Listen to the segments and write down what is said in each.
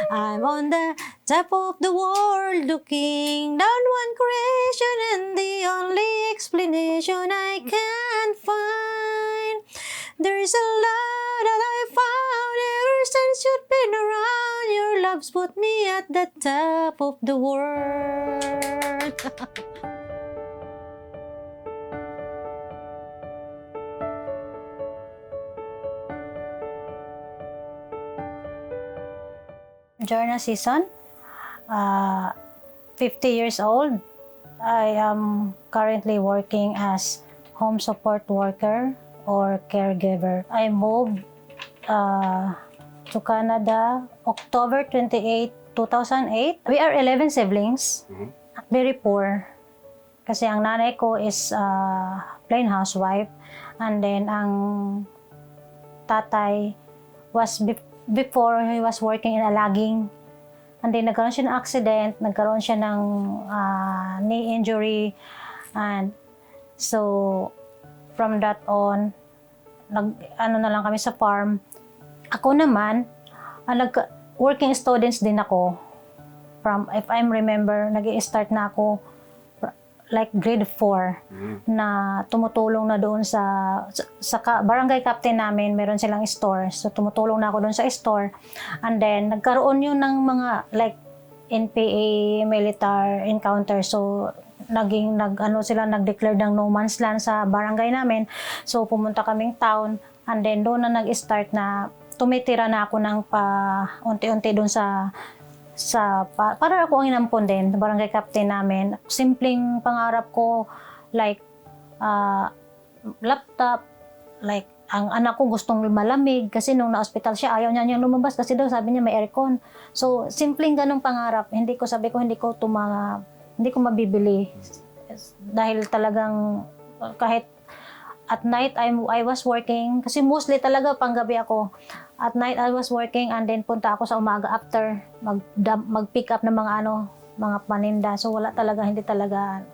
I'm on the top of the world looking down one creation, and the only explanation I can find. There's a lot that I found ever since you've been around. Your love's put me at the top of the world. During a season, 50 years old. I am currently working as home support worker or caregiver. I moved to Canada October 28, 2008. We are 11 siblings, very poor. Kasi ang nanay ko is plain housewife, and then ang tatay was before he was working in a logging. And then nagkaroon siya ng accident, nagkaroon siya ng knee injury. And so from that on, ano na lang kami sa farm. Ako naman, working students din ako. From, if I remember, nag-i-start na ako like grade 4 na tumutulong na doon sa barangay captain namin, meron silang store. So tumutulong na ako doon sa store. And then nagkaroon yun ng mga like NPA military encounter. So nag-declare ng no man's land sa barangay namin. So pumunta kaming town, and then doon na nag-start na tumitira na ako ng unti-unti doon para ako ang inampon din, barangay captain namin. Simpleng pangarap ko, like, laptop, like, ang anak ko gustong malamig kasi nung na-hospital siya, ayaw niya lumabas kasi daw sabi niya may aircon. So, simpleng ganong pangarap. Hindi ko mabibili. Dahil talagang, kahit at night, I was working, kasi mostly talaga panggabi ako. At night, I was working, and then punta ako sa umaga after mag-pick up ng mga paninda. So wala talaga, hindi talaga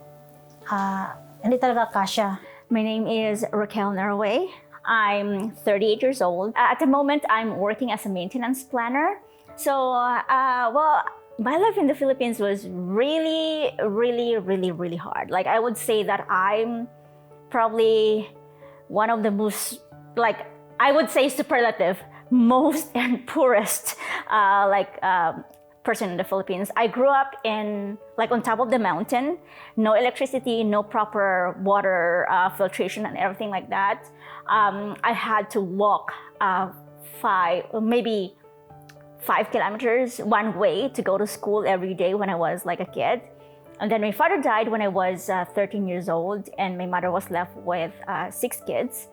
kasya. My name is Raquel Narway. I'm 38 years old. At the moment, I'm working as a maintenance planner. So, my life in the Philippines was really, really, really, really hard. Like, I would say that I'm probably one of the most, like, I would say superlative, most and poorest person in the Philippines. I grew up on top of the mountain, no electricity, no proper water filtration and everything like that. I had to walk 5 kilometers one way to go to school every day when I was like a kid. And then my father died when I was 13 years old, and my mother was left with 6 kids.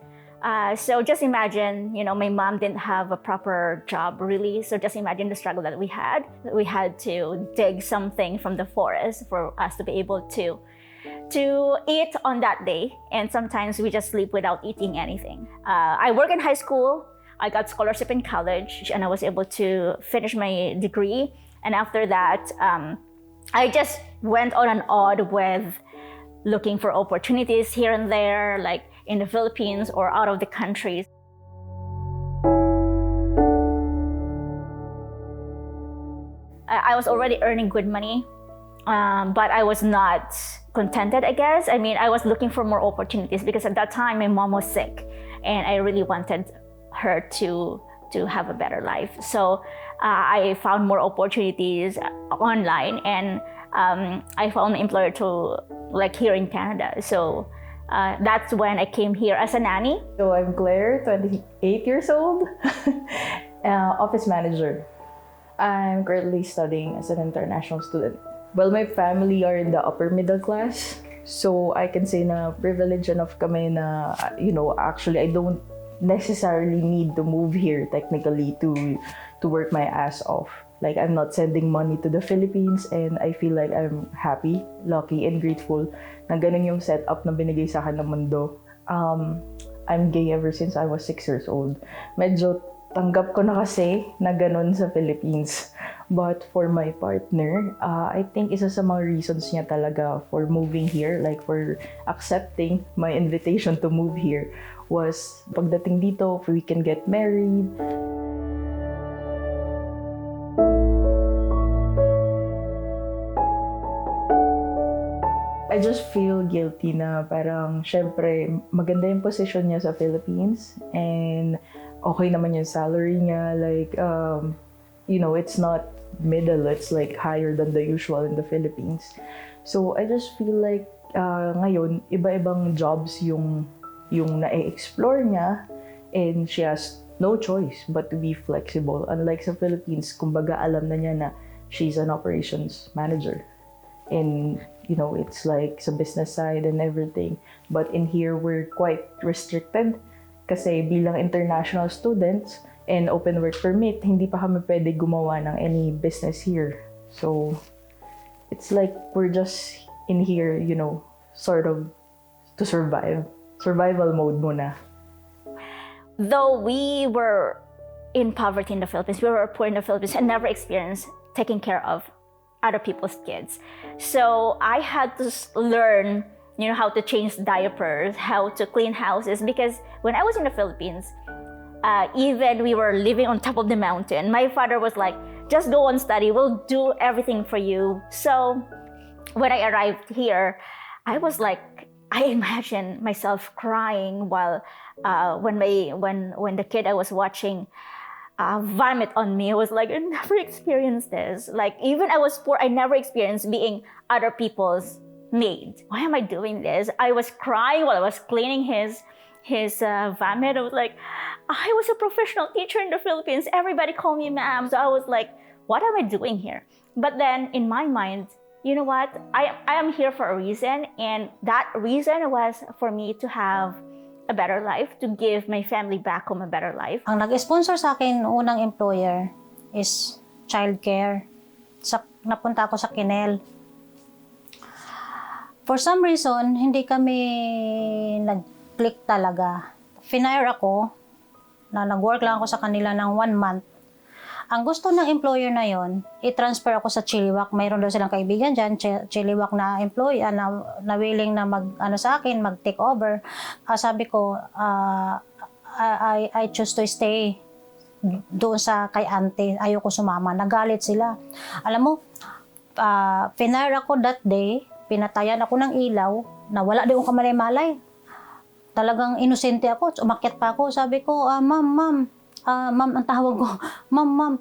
So just imagine, my mom didn't have a proper job really. So just imagine the struggle that we had. We had to dig something from the forest for us to be able to eat on that day. And sometimes we just sleep without eating anything. I work in high school. I got scholarship in college, and I was able to finish my degree. And after that, I just went on and on with looking for opportunities here and there, like in the Philippines or out of the country. I was already earning good money, but I was not contented, I guess. I mean, I was looking for more opportunities because at that time my mom was sick, and I really wanted her to have a better life. So I found more opportunities online, and I found an employer here in Canada. So that's when I came here as a nanny. So I'm Claire, 28 years old, office manager. I'm currently studying as an international student. Well, my family are in the upper middle class. So I can say na privileged enough kami na, actually I don't necessarily need to move here technically to work my ass off. Like, I'm not sending money to the Philippines, and I feel like I'm happy, lucky, and grateful na ganun yung setup na binigay sa akin ng mundo. I'm gay ever since I was 6 years old. Medyo tanggap ko na kasi na ganun sa Philippines. But for my partner, I think isa sa mga reasons niya talaga for moving here, like for accepting my invitation to move here, was pagdating dito, we can get married. I just feel guilty na parang, syempre, maganda yung position niya sa Philippines and okay naman yung salary niya. Like, it's not middle, it's like higher than the usual in the Philippines. So, I just feel like ngayon, iba-ibang jobs yung na-explore niya and she has no choice but to be flexible. Unlike sa Philippines, kumbaga alam na niya na she's an operations manager. And, it's like sa business side and everything. But in here, we're quite restricted kasi bilang international students and open work permit, hindi pa kami pwede gumawa ng any business here. So, it's like we're just in here, sort of to survive. Survival mode muna. Though we were in poverty in the Philippines, we were poor in the Philippines and never experienced taking care of other people's kids. So I had to learn, how to change diapers, how to clean houses, because when I was in the Philippines, even we were living on top of the mountain, my father was like, just go and study, we'll do everything for you. So when I arrived here, I was like, I imagined myself crying while when the kid I was watching vomit on me. I was like, I never experienced this. Like, even I was poor, I never experienced being other people's maid. Why am I doing this? I was crying while I was cleaning his vomit. I was like, I was a professional teacher in the Philippines. Everybody called me ma'am. So I was like, what am I doing here? But then in my mind, you know what? I am here for a reason, and that reason was for me to have a better life, to give my family back home a better life. Ang nag-sponsor sa akin, unang employer, is childcare. Napunta ako sa Kinel. For some reason, hindi kami nag-click talaga. Finire ako, na nag-work lang ako sa kanila ng 1 month. Ang gusto ng employer na yon, i-transfer ako sa Chiliwak. Mayroon daw silang kaibigan dyan, Chiliwak na employee, na willing na sa akin, mag-take over. Sabi ko, I choose to stay doon sa kay auntie. Ayoko sumama. Nagalit sila. Alam mo, finire ako that day, pinatayan ako ng ilaw, na wala din akong kamalay-malay. Talagang inosente ako, umakyat pa ako. Sabi ko, ma'am, ang tawag ko, ma'am,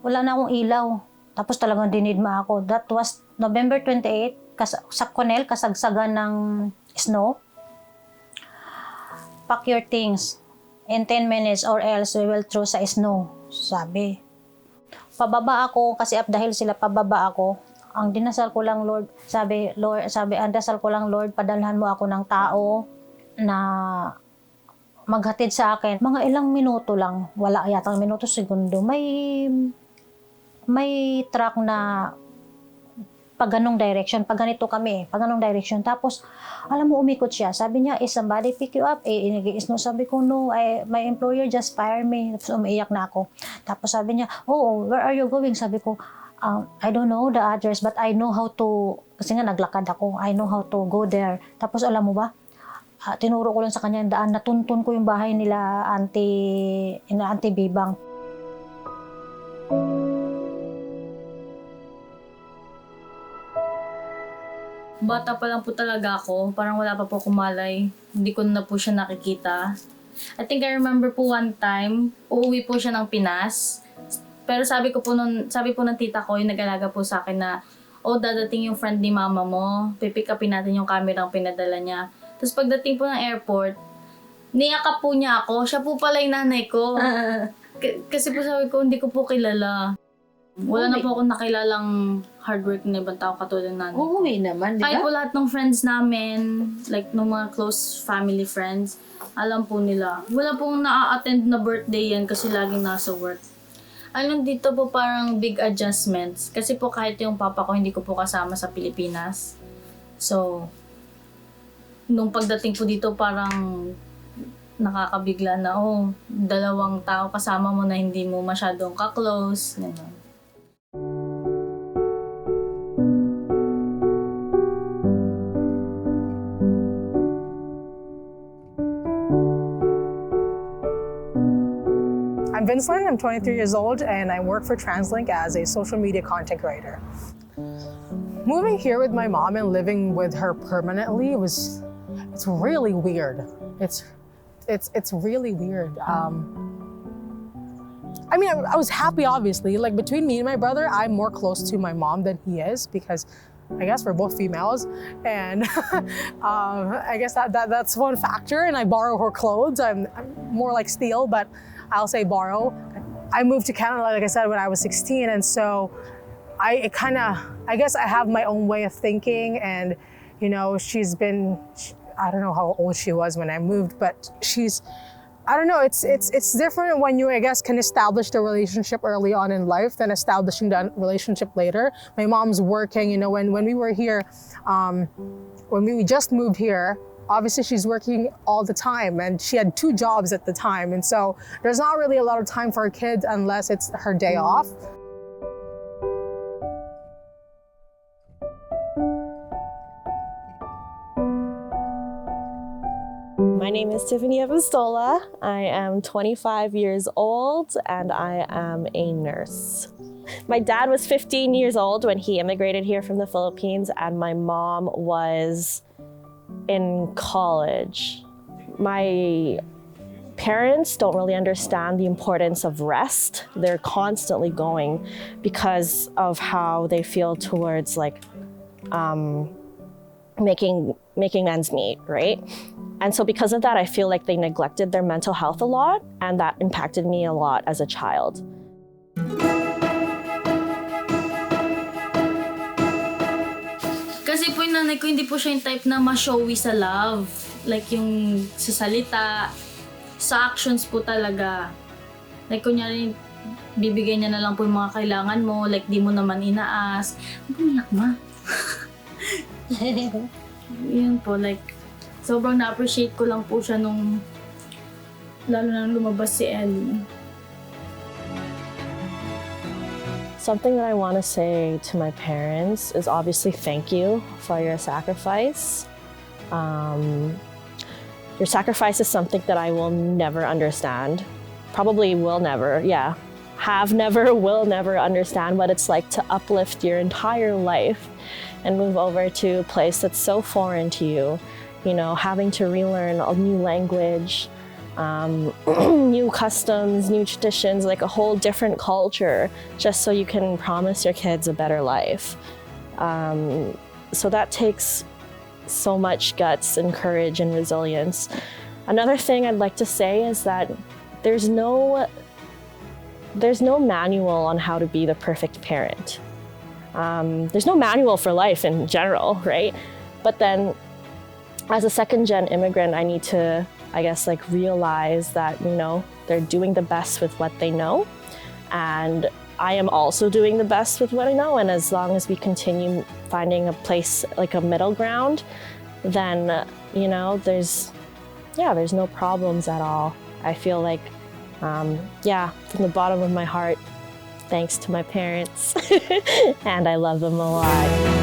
wala na akong ilaw. Tapos talagang dinidma ako. That was November 28, sa Conel, kasagsagan ng snow. Pack your things in 10 minutes or else we will throw sa snow, sabi. Pababa ako, kasi dahil sila pababa ako. Ang dinasal ko lang, Lord, ang dasal ko lang, Lord, padalhan mo ako ng tao na maghatid sa akin. Mga ilang minuto lang, wala yatang minuto, segundo, may truck na pag ganong direction, pag ganito kami, pag ganong direction. Tapos, alam mo, umikot siya. Sabi niya, is somebody pick you up? No, sabi ko, no, my employer just fired me. Tapos umiiyak na ako. Tapos sabi niya, oh, where are you going? Sabi ko, I don't know the address, but I know how to, kasi nga naglakad ako, I know how to go there. Tapos alam mo ba, tinuro ko lang sa kanya yung daan, natuntun ko yung bahay nila, Auntie Bibang. Bata pa lang po talaga ako, parang wala pa po akong malay, hindi ko na po siya nakikita. I think I remember po one time, uuwi po siya ng Pinas. Pero sabi po ng tita ko, yung nag-alaga po sa akin na, dadating yung friend ni mama mo, pipick upin natin yung camera ang pinadala niya. Tapos pagdating po ng airport, niyakap po niya ako. Siya po pala yung nanay ko. Kasi po sabi ko, hindi ko po kilala. Wala na po akong nakilalang hardworking na ibang tao katulad ng nanay ko. Uuwi naman, di ba? Kahit po lahat ng friends namin, like ng mga close family friends, alam po nila. Wala pong na-attend na birthday yan kasi laging nasa work. Alam, dito po parang big adjustments. Kasi po kahit yung papa ko, hindi ko po kasama sa Pilipinas. So, nung pagdating po dito, parang nakakabigla na, dalawang tao kasama mo na hindi mo masyadong ka-close. Ganun. I'm Vincent, I'm 23 years old, and I work for TransLink as a social media content creator. moving here with my mom and living with her permanently it's really weird. It's really weird. I mean, I was happy, obviously. Like, between me and my brother, I'm more close to my mom than he is, because I guess we're both females, and I guess that's one factor. And I borrow her clothes. I'm more like steal, but I'll say borrow. I moved to Canada, like I said, when I was 16, and so I guess I have my own way of thinking, and you know, I don't know how old she was when I moved, but I don't know, it's different when you, I guess, can establish the relationship early on in life than establishing that relationship later. My mom's working, you know, when we were here, when we just moved here, obviously she's working all the time, and she had 2 jobs at the time. And so there's not really a lot of time for her kids unless it's her day off. My name is Tiffany Epistola. I am 25 years old and I am a nurse. My dad was 15 years old when he immigrated here from the Philippines, and my mom was in college. My parents don't really understand the importance of rest. They're constantly going because of how they feel towards like making ends meet, right? And so because of that, I feel like they neglected their mental health a lot, and that impacted me a lot as a child. Kasi po yung nanay ko, hindi po siya yung type na ma-showy sa love. Like yung sa salita, sa actions po talaga. Like kunyari, bibigyan niya na lang po yung mga kailangan mo, like di mo naman inaas. Bumiyak ma. Yun po, like, sobrang na-appreciate ko lang po siya nung, lalo na nung lumabas si Ellie. Something that I want to say to my parents is obviously thank you for your sacrifice. Your sacrifice is something that I will never understand. Probably will never, yeah. Have never, will never understand what it's like to uplift your entire life and move over to a place that's so foreign to you. You know, having to relearn a new language, new customs, new traditions, like a whole different culture, just so you can promise your kids a better life. So that takes so much guts and courage and resilience. Another thing I'd like to say is that there's no manual on how to be the perfect parent. There's no manual for life in general, right? But then as a second-gen immigrant, I need to, I guess, like realize that, you know, they're doing the best with what they know. And I am also doing the best with what I know. And as long as we continue finding a place, like a middle ground, then, you know, there's no problems at all. I feel like, from the bottom of my heart, thanks to my parents. And I love them a lot.